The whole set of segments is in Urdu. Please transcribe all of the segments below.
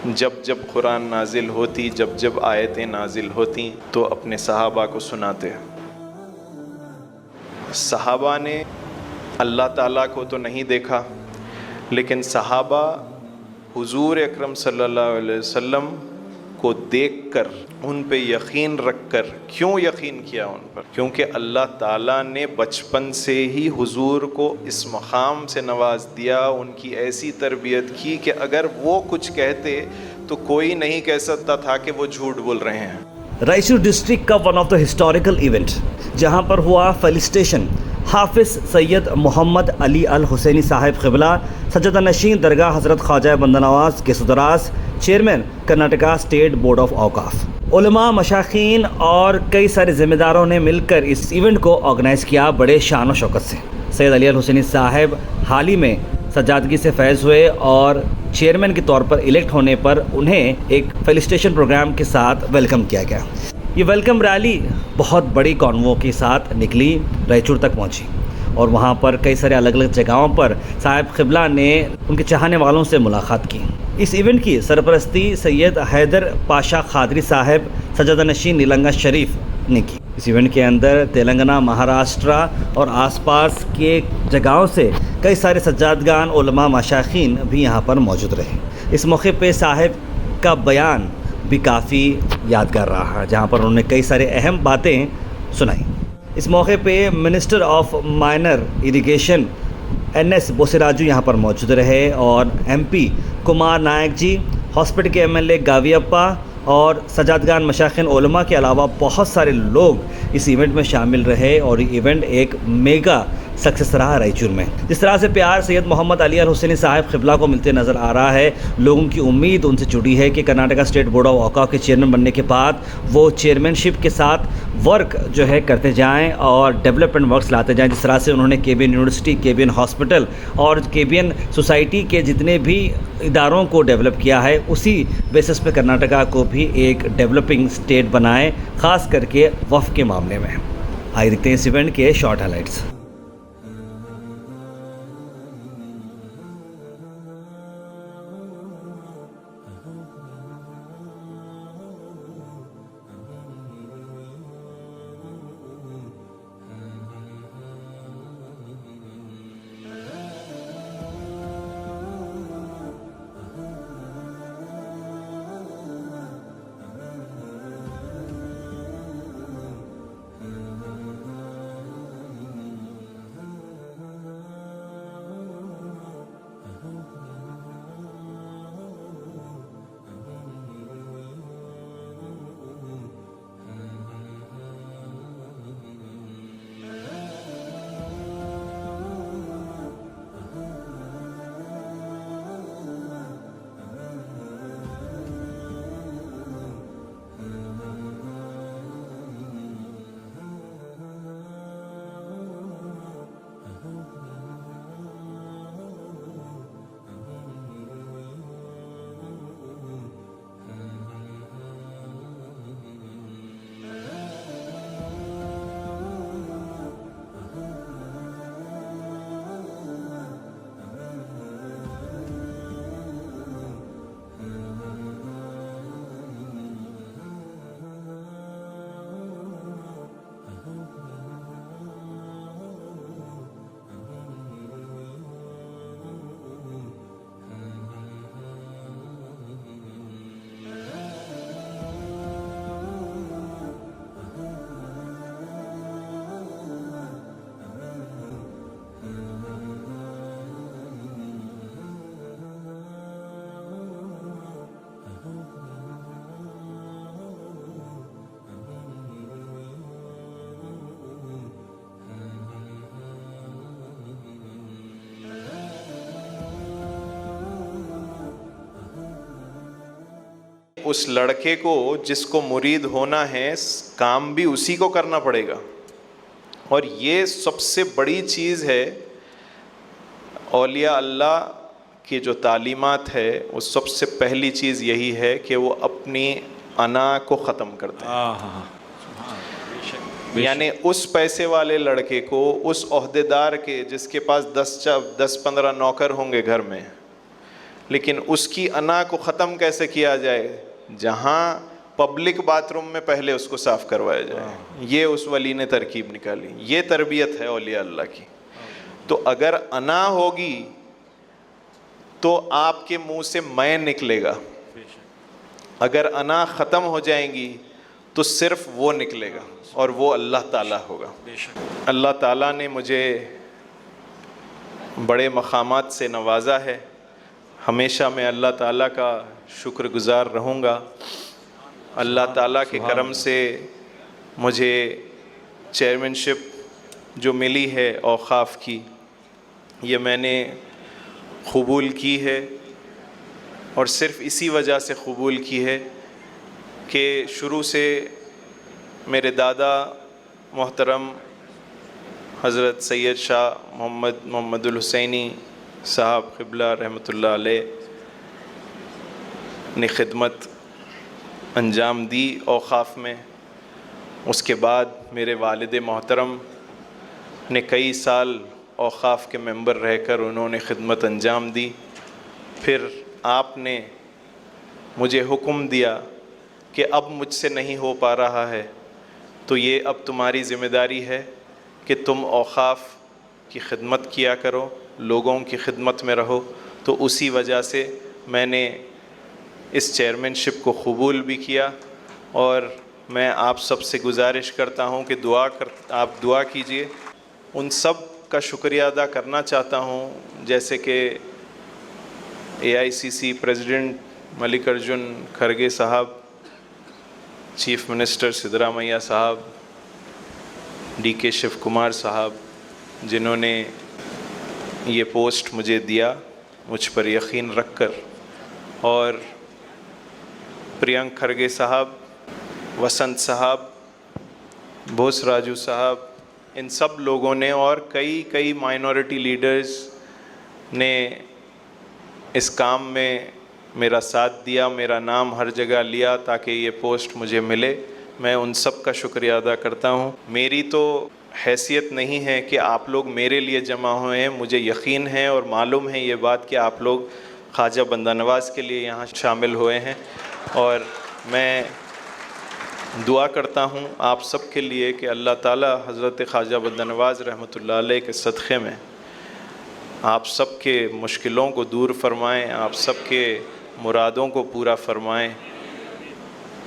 جب جب قرآن نازل ہوتی، جب جب آیتیں نازل ہوتی تو اپنے صحابہ کو سناتے۔ صحابہ نے اللہ تعالیٰ کو تو نہیں دیکھا، لیکن صحابہ حضور اکرم صلی اللہ علیہ وسلم کو دیکھ کر ان پہ یقین رکھ کر، کیوں یقین کیا ان پر؟ کیونکہ اللہ تعالیٰ نے بچپن سے ہی حضور کو اس مقام سے نواز دیا، ان کی ایسی تربیت کی کہ اگر وہ کچھ کہتے تو کوئی نہیں کہہ سکتا تھا کہ وہ جھوٹ بول رہے ہیں۔ رائچور ڈسٹرکٹ کا one of the historical event جہاں پر ہوا فیلسٹیشن حافظ سید محمد علی الحسینی صاحب قبلہ سجادہ نشین درگاہ حضرت خواجہ بندہ نواز کے سدراس chairman Karnataka state board of اوقاف، علماء، مشائخین اور کئی سارے ذمہ داروں نے مل کر اس ایونٹ کو آرگنائز کیا بڑے شان و شوکت سے۔ سید علی الحسینی صاحب حال ہی میں سجادگی سے فیض ہوئے اور چیئرمین کے طور پر الیکٹ ہونے پر انہیں ایک فیلسٹیشن پروگرام کے ساتھ ویلکم کیا گیا۔ یہ ویلکم ریلی بہت بڑی کانوو کے ساتھ نکلی، رائچور تک پہنچی اور وہاں پر کئی سارے الگ الگ جگہوں پر صاحب قبلہ نے ان کے چاہنے والوں سے ملاقات کی۔ اس ایونٹ کی سرپرستی سید حیدر پاشا قادری صاحب سجادہ نشین نیلنگا شریف نے کی۔ اس ایونٹ کے اندر تلنگانہ، مہاراشٹرا اور آس پاس کے جگہوں سے کئی سارے سجادگان، علماء، مشائخین بھی یہاں پر موجود رہے۔ اس موقع پہ صاحب کا بیان بھی کافی یادگار رہا، جہاں پر انہوں نے کئی سارے اہم باتیں سنائیں۔ اس موقع پہ minister of minor irrigation NS بوسراجو یہاں پر موجود رہے اور MP کمار نائک جی، ہاسپٹل کے MLA گاوی اپا اور سجادگان، مشائخین، علماء کے علاوہ بہت سارے لوگ اس ایونٹ میں شامل رہے اور یہ ایونٹ ایک میگا سکسیس رہا رائچور میں۔ جس طرح سے پیار سید محمد علی الحسینی صاحب قبلہ کو ملتے نظر آ رہا ہے، لوگوں کی امید ان سے جڑی ہے کہ کرناٹکا اسٹیٹ بورڈ آف اوقاف کے چیئرمین بننے کے بعد وہ چیئرمین شپ کے ساتھ ورک جو ہے کرتے جائیں اور ڈیولپمنٹ ورکس لاتے جائیں۔ جس طرح سے انہوں نے KBN یونیورسٹی، KBN ہاسپٹل اور KBN سوسائٹی کے جتنے بھی اداروں کو ڈیولپ کیا ہے، اسی بیسس پہ کرناٹکا کو بھی ایک ڈیولپنگ اسٹیٹ بنائے، خاص کر کے وقف کے معاملے میں۔ آئیے دیکھتے ہیں اس ایونٹ کے شارٹ ہائی لائٹس۔ اس لڑکے کو جس کو مرید ہونا ہے، کام بھی اسی کو کرنا پڑے گا، اور یہ سب سے بڑی چیز ہے۔ اولیاء اللہ کی جو تعلیمات ہے، وہ سب سے پہلی چیز یہی ہے کہ وہ اپنی انا کو ختم کرتے ہیں۔ یعنی اس پیسے والے لڑکے کو، اس عہدیدار کے جس کے پاس 10-15 نوکر ہوں گے گھر میں، لیکن اس کی انا کو ختم کیسے کیا جائے؟ جہاں پبلک باتھ روم میں پہلے اس کو صاف کروایا جائے. یہ اس ولی نے ترکیب نکالی. یہ تربیت ہے اولیاء اللہ کی. تو اگر انا ہوگی تو آپ کے منہ سے میں نکلے گا، اگر انا ختم ہو جائیں گی تو صرف وہ نکلے گا، اور وہ اللہ تعالیٰ ہوگا. اللہ تعالیٰ نے مجھے بڑے مقامات سے نوازا ہے. ہمیشہ میں اللہ تعالیٰ کا شکر گزار رہوں گا. اللہ تعالیٰ کے کرم سے مجھے چیئرمین شپ جو ملی ہے اوقاف کی، یہ میں نے قبول کی ہے، اور صرف اسی وجہ سے قبول کی ہے کہ شروع سے میرے دادا محترم حضرت سید شاہ محمد الحسینی صاحب قبلہ رحمۃ اللہ علیہ نے خدمت انجام دی اوقاف میں. اس کے بعد میرے والد محترم نے کئی سال اوقاف کے ممبر رہ کر انہوں نے خدمت انجام دی. پھر آپ نے مجھے حکم دیا کہ اب مجھ سے نہیں ہو پا رہا ہے، تو یہ اب تمہاری ذمہ داری ہے کہ تم اوقاف کی خدمت کیا کرو، لوگوں کی خدمت میں رہو. تو اسی وجہ سے میں نے اس چیئرمین شپ کو قبول بھی کیا. اور میں آپ سب سے گزارش کرتا ہوں کہ آپ دعا کیجئے. ان سب کا شکریہ ادا کرنا چاہتا ہوں، جیسے کہ AICC پریزیڈنٹ ملک ارجن کھرگے صاحب، چیف منسٹر سدرامیہ صاحب، DK شیو کمار صاحب، جنہوں نے یہ پوسٹ مجھے دیا مجھ پر یقین رکھ کر، اور پرینک کھرگے صاحب، وسنت صاحب، بوس راجو صاحب، ان سب لوگوں نے، اور کئی مائنورٹی لیڈرز نے اس کام میں میرا ساتھ دیا، میرا نام ہر جگہ لیا تاکہ یہ پوسٹ مجھے ملے. میں ان سب کا شکریہ ادا کرتا ہوں. میری تو حیثیت نہیں ہے کہ آپ لوگ میرے لیے جمع ہوئے ہیں. مجھے یقین ہے اور معلوم ہے یہ بات کہ آپ لوگ خواجہ بندہ نواز کے لیے یہاں شامل ہوئے ہیں، اور میں دعا کرتا ہوں آپ سب کے لیے کہ اللہ تعالیٰ حضرت خواجہ بندہ نواز رحمۃ اللہ علیہ کے صدقے میں آپ سب کے مشکلوں کو دور فرمائیں، آپ سب کے مرادوں کو پورا فرمائیں،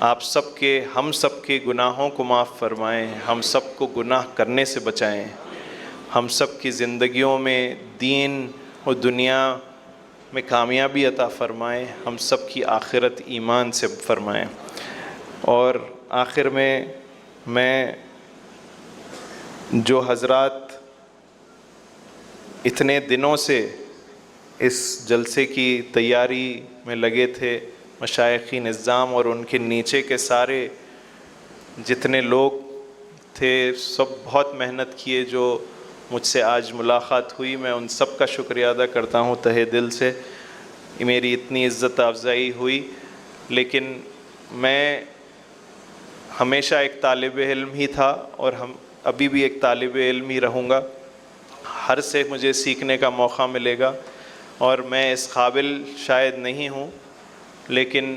آپ سب کے ہم سب کے گناہوں کو معاف فرمائیں، ہم سب کو گناہ کرنے سے بچائیں، ہم سب کی زندگیوں میں دین اور دنیا میں کامیابی عطا فرمائیں، ہم سب کی آخرت ایمان سے فرمائیں. اور آخر میں جو حضرات اتنے دنوں سے اس جلسے کی تیاری میں لگے تھے، مشائخی نظام اور ان کے نیچے کے سارے جتنے لوگ تھے، سب بہت محنت کیے. جو مجھ سے آج ملاقات ہوئی، میں ان سب کا شکریہ ادا کرتا ہوں تہہ دل سے. میری اتنی عزت افزائی ہوئی، لیکن میں ہمیشہ ایک طالب علم ہی تھا، اور ابھی بھی ایک طالب علم ہی رہوں گا. ہر سے مجھے سیکھنے کا موقع ملے گا، اور میں اس قابل شاید نہیں ہوں، لیکن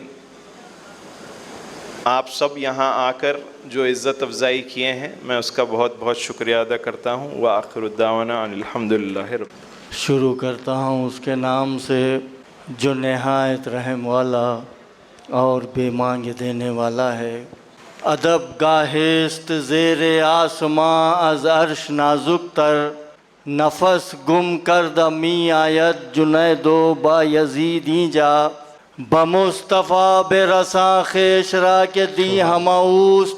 آپ سب یہاں آ کر جو عزت افزائی کیے ہیں، میں اس کا بہت بہت شکریہ ادا کرتا ہوں. وآخر الدعوانا ان الحمدللہ رب. شروع کرتا ہوں اس کے نام سے جو نہایت رحم والا اور بے مانگ دینے والا ہے. ادب گاہست زیر آسماں از عرش نازک تر، نفس گم کردہ می آید جنید و با یزیدی جا. بمصطفیٰ بے رساں خیش را کے دی ہماؤست،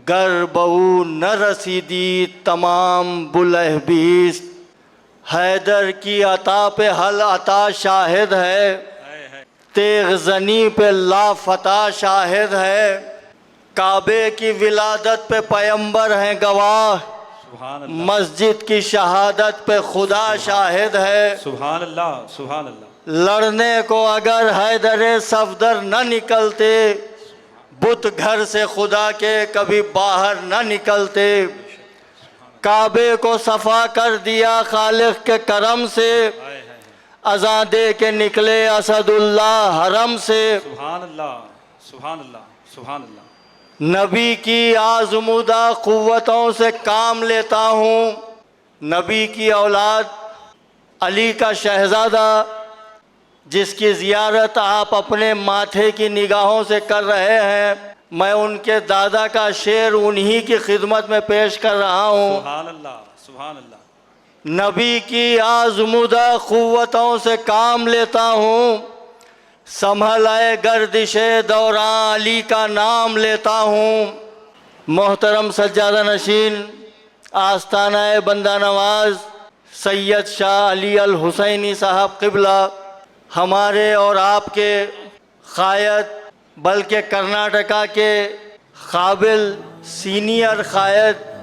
گر بہو نہ رسیدی تمام بلہ بیست. حیدر کی عطا پہ حل عطا شاہد ہے، تیغ زنی پہ لا فتح شاہد ہے. کعبے کی ولادت پہ پیمبر ہیں گواہ، مسجد کی شہادت پہ خدا شاہد ہے. سبحان اللہ سبحان اللہ. لڑنے کو اگر حیدر صفدر نہ نکلتے، بت گھر سے خدا کے کبھی باہر نہ نکلتے. کعبے کو صفا کر دیا خالق کے کرم سے، اذان دے کے نکلے اسد اللہ حرم سے، سبحان اللہ سبحان اللہ سبحان اللہ۔ نبی کی آزمودہ قوتوں سے کام لیتا ہوں، نبی کی اولاد علی کا شہزادہ جس کی زیارت آپ اپنے ماتھے کی نگاہوں سے کر رہے ہیں، میں ان کے دادا کا شعر انہی کی خدمت میں پیش کر رہا ہوں۔ سبحان اللہ سبحان اللہ۔ نبی کی آزمودہ قوتوں سے کام لیتا ہوں، سنبھل اے گردش دوران علی کا نام لیتا ہوں۔ محترم سجادہ نشین آستانہ بندہ نواز سید شاہ علی الحسینی صاحب قبلہ، ہمارے اور آپ کے قائد بلکہ کرناٹکا کے قابل سینئر قائد